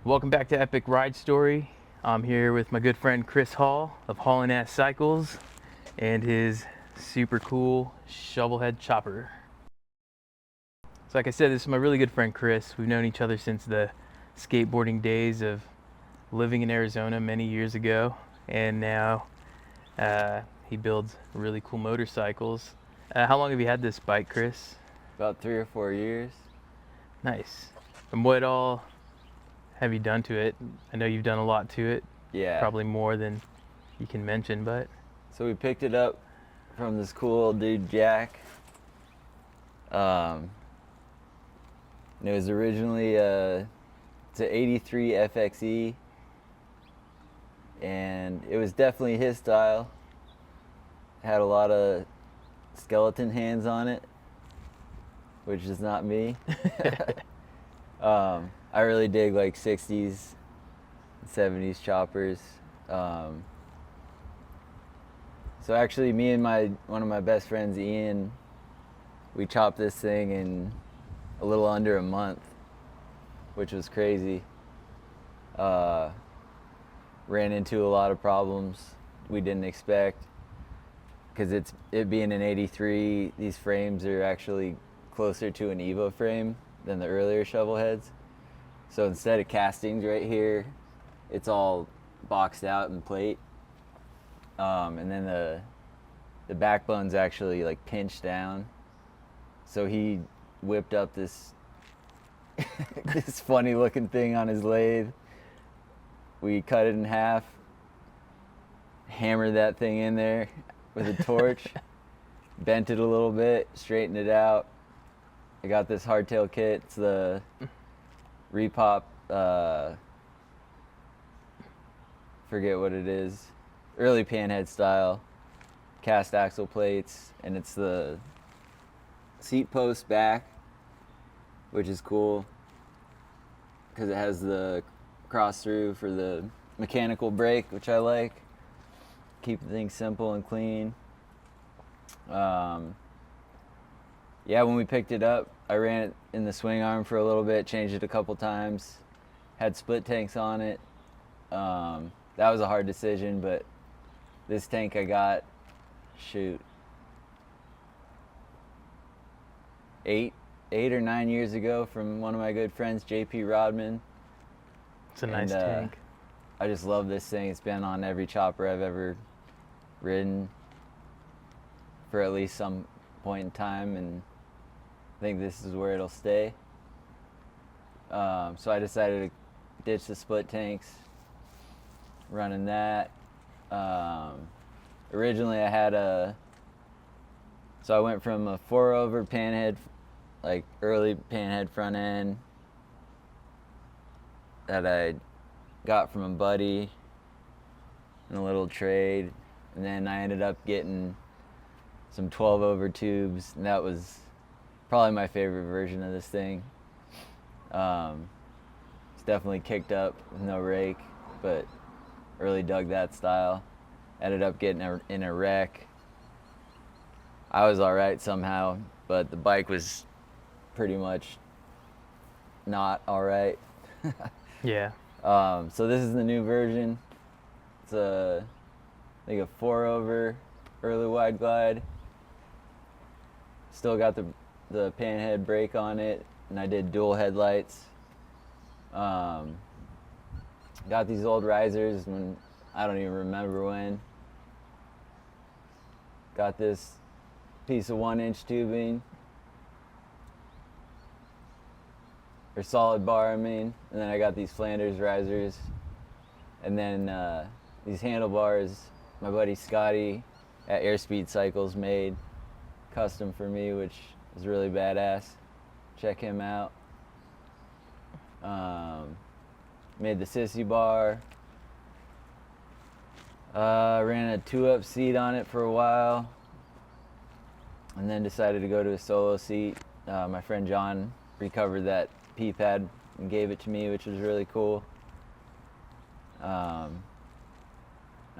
Welcome back to Epic Ride Story. I'm here with my good friend Chris Hall of Haulin' Ass Cycles and his super cool Shovelhead chopper. So like I said, this is my really good friend Chris. We've known each other since the skateboarding days of living in Arizona many years ago, and now he builds really cool motorcycles. How long have you had this bike, Chris? About 3 or 4 years. Nice. And what all have you done to it? I know you've done a lot to it. Yeah. Probably more than you can mention, but. So we picked it up from this cool dude, Jack. And it was originally it's an 83 FXE. And it was definitely his style. Had a lot of skeleton hands on it, which is not me. I really dig like 60s and 70s choppers. So actually me and one of my best friends, Ian, we chopped this thing in a little under a month, which was crazy. Ran into a lot of problems we didn't expect, because it being an 83, these frames are actually closer to an Evo frame than the earlier Shovelheads. So instead of castings right here, it's all boxed out in plate. And then the backbone's actually like pinched down. So he whipped up this this funny looking thing on his lathe. We cut it in half, hammered that thing in there with a torch, bent it a little bit, straightened it out. I got this hardtail kit. It's the Repop, forget what it is, early panhead style, cast axle plates, and it's the seat post back, which is cool because it has the cross through for the mechanical brake, which I like. Keep things simple and clean. Yeah, when we picked it up, I ran it in the swing arm for a little bit, changed it a couple times, had split tanks on it. That was a hard decision, but this tank I got, eight or 9 years ago from one of my good friends, JP Rodman. It's a nice tank. I just love this thing. It's been on every chopper I've ever ridden for at least some point in time, and I think this is where it'll stay. So I decided to ditch the split tanks, running that. Originally I had so I went from a 4-over panhead, like early panhead front end that I got from a buddy in a little trade, and then I ended up getting some 12-over tubes, and that was probably my favorite version of this thing. It's definitely kicked up with no rake, but really dug that style. Ended up getting in a wreck. I was all right somehow, but the bike was pretty much not all right. Yeah. So this is the new version. It's I think a 4-over early wide glide. Still got the panhead brake on it, and I did dual headlights. Got these old risers when I don't even remember when. Got this piece of 1-inch tubing, or solid bar, I mean, and then I got these Flanders risers, and then these handlebars my buddy Scotty at Airspeed Cycles made custom for me, which is really badass. Check him out. Made the sissy bar. Ran a 2-up seat on it for a while, and then decided to go to a solo seat. My friend John recovered that P-pad and gave it to me, which was really cool. I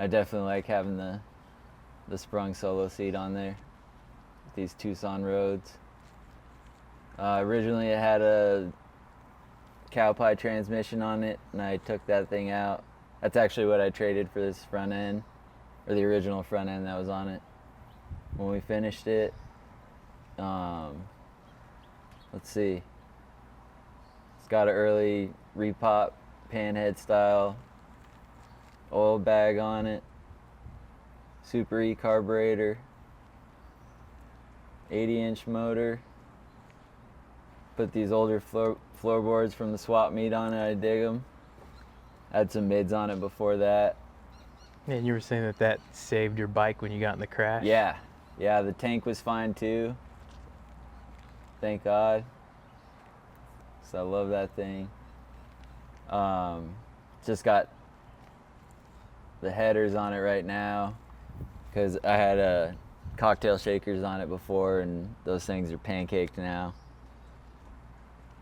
definitely like having the sprung solo seat on there with these Tucson roads. Originally it had a cow pie transmission on it, and I took that thing out. That's actually what I traded for this front end, or the original front end that was on it. When we finished it, let's see. It's got an early repop panhead style oil bag on it, Super E carburetor, 80-inch motor. Put these older floorboards from the swap meet on it. I dig them. Had some mids on it before that. And you were saying that that saved your bike when you got in the crash? Yeah, the tank was fine too. Thank God. So I love that thing. Just got the headers on it right now because I had cocktail shakers on it before, and those things are pancaked now.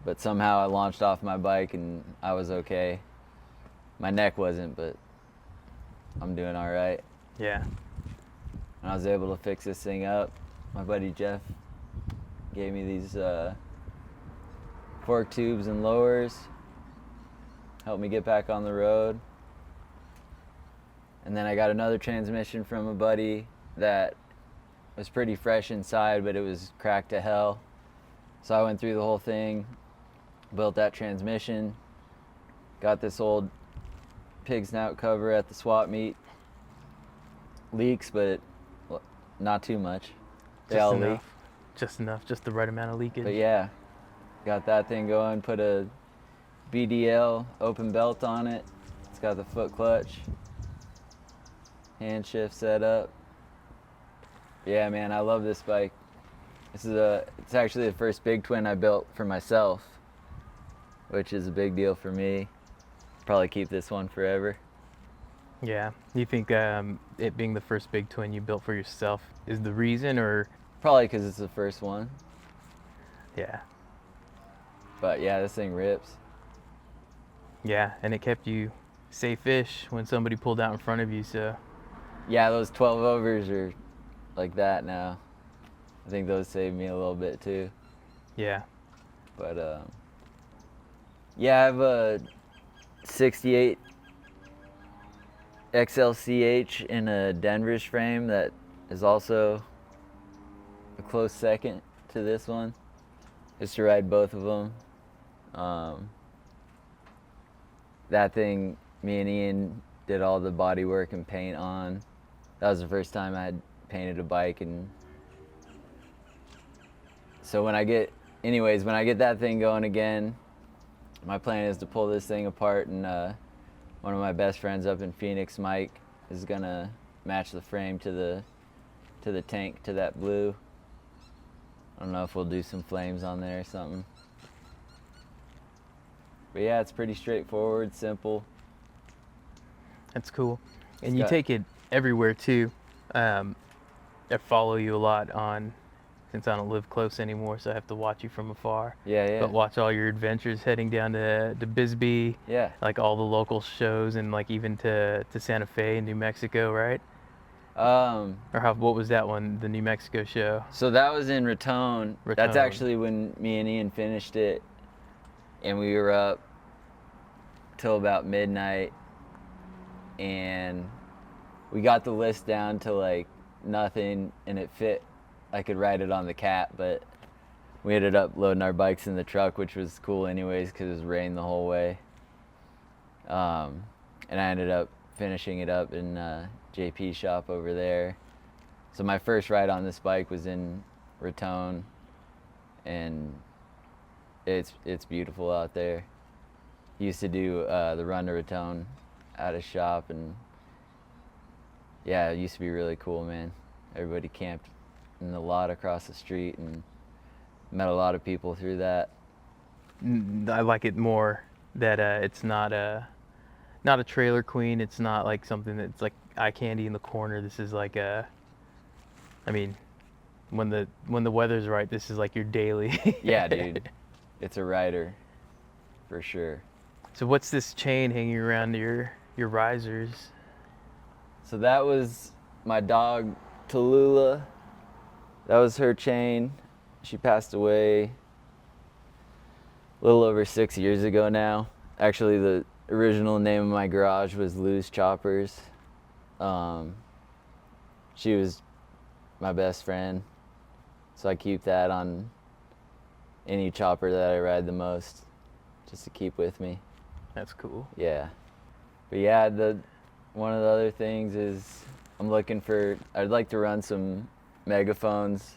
But somehow I launched off my bike and I was okay. My neck wasn't, but I'm doing all right. Yeah. And I was able to fix this thing up. My buddy Jeff gave me these fork tubes and lowers, helped me get back on the road. And then I got another transmission from a buddy that was pretty fresh inside, but it was cracked to hell. So I went through the whole thing, built that transmission, got this old pig snout cover at the swap meet. Leaks, but not too much. They all leak. Just enough, just the right amount of leakage. But yeah, got that thing going, put a BDL open belt on it. It's got the foot clutch, hand shift set up. Yeah, man, I love this bike. It's actually the first big twin I built for myself, which is a big deal for me. Probably keep this one forever. Yeah. You think it being the first big twin you built for yourself is the reason, or? Probably because it's the first one. Yeah. But yeah, this thing rips. Yeah, and it kept you safe-ish when somebody pulled out in front of you, so. Yeah, those 12 overs are like that now. I think those saved me a little bit too. Yeah. But yeah, I have a 68 XLCH in a Denver's frame that is also a close second to this one. Just to ride both of them. That thing, me and Ian did all the body work and paint on. That was the first time I had painted a bike, and so when I get that thing going again, my plan is to pull this thing apart, and one of my best friends up in Phoenix, Mike, is gonna match the frame to the tank, to that blue. I don't know if we'll do some flames on there or something. But yeah, it's pretty straightforward, simple. That's cool. And you take it everywhere too. I follow you a lot since I don't live close anymore, so I have to watch you from afar. Yeah. But watch all your adventures heading down to Bisbee. Yeah. Like all the local shows, and like even to Santa Fe in New Mexico, right? What was that one, the New Mexico show? So that was in Raton. That's actually when me and Ian finished it, and we were up till about midnight, and we got the list down to like nothing, and it fit. I could ride it on the cat, but we ended up loading our bikes in the truck, which was cool anyways because it was rain the whole way. And I ended up finishing it up in JP's shop over there. So my first ride on this bike was in Raton, and it's beautiful out there. Used to do the run to Raton at a shop, and yeah, it used to be really cool, man. Everybody camped in the lot across the street and met a lot of people through that. I like it more that it's not a trailer queen. It's not like something that's like eye candy in the corner. This is like when the weather's right, this is like your daily. Yeah, dude. It's a rider for sure. So what's this chain hanging around your risers? So that was my dog Tallulah. That was her chain. She passed away a little over 6 years ago now. Actually, the original name of my garage was Lou's Choppers. She was my best friend, so I keep that on any chopper that I ride the most, just to keep with me. That's cool. Yeah. But yeah, one of the other things is I'd like to run some megaphones,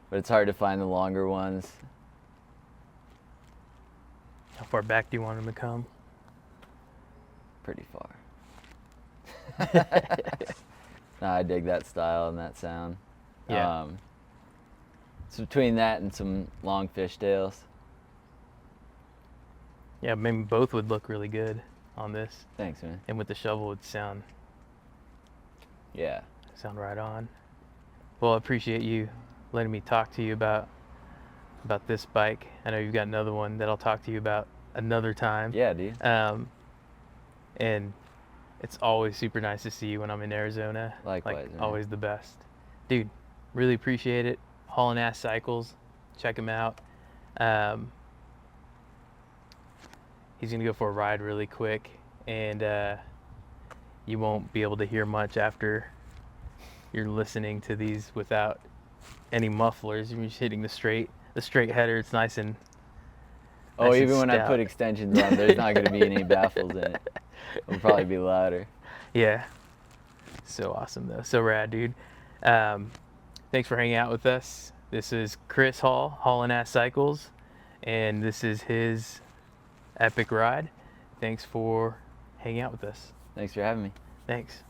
but it's hard to find the longer ones. How far back do you want them to come? Pretty far. No, I dig that style and that sound. Yeah. It's between that and some long fishtails. Yeah, maybe both would look really good on this. Thanks, man. And with the shovel, it would sound Yeah. right on. Well, I appreciate you letting me talk to you about this bike. I know you've got another one that I'll talk to you about another time. Yeah, dude. And it's always super nice to see you when I'm in Arizona. Likewise, like man. always the best. Dude, really appreciate it. Hauling Ass Cycles, check him out. He's gonna go for a ride really quick, and you won't be able to hear much after you're listening to these without any mufflers. You're just hitting the straight header. It's nice and Oh, nice and even when I stout. put extensions on, there's not going to be any baffles in it. It'll probably be louder. Yeah. So awesome though. So rad, dude. Thanks for hanging out with us. This is Chris Hall, Hauling Ass Cycles, and this is his epic ride. Thanks for hanging out with us. Thanks for having me. Thanks.